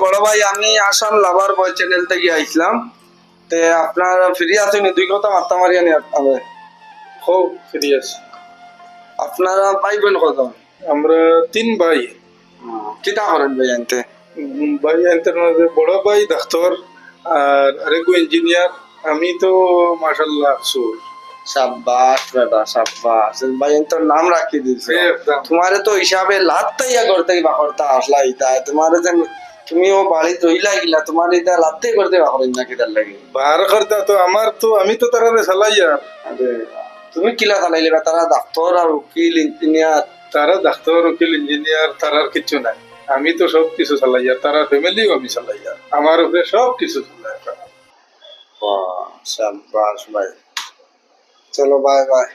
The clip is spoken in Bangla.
বড় ভাই, আমি আসাম লাভার বয় চ্যানেল থেকে আইছিলাম। তে আপনার ফ্রি আছেন? দুই কথা মাত্তা মারি আনি আমি। খুব ফ্রি আছি। আপনারা ভাই বোন কত? আমরা 3 ভাই। কিতা করেন ভাই আনতে? ভাই এদের মধ্যে বড় ভাই ডাক্তার আর আরেকু ইঞ্জিনিয়ার। আমি তো মাশাল্লাহ আফসোস। সাব্বাস বেটা সাব্বাস, ভাই তোর নাম রাখি দিছে। একদম। তোমারে তো হিসাবে লাত্তাইয়া করতে বাকরতা আসলা ইতা তোমারে যেন তুমিও বাড়ি তৈলা গিলা তোমার এটা লাত্তাই করতে বাকরেন না কিতার লাগে। বার করতা তো আমার তো আমি তো তারা চালাই আর আরে তুমি কিলা চালাইলে বা তারা ডাক্তার আর উকিল ইঞ্জিনিয়ার। তারা ডাক্তার উকিল ইঞ্জিনিয়ার তার আর কিছু নাই। আমি তো সব কিছু চালাই আর তারা ফ্যামিলিও আমি চালাই আর আমার উপরে সব কিছু চালাই। বাহ সাব্বাস ভাই, চলো বাই বাই।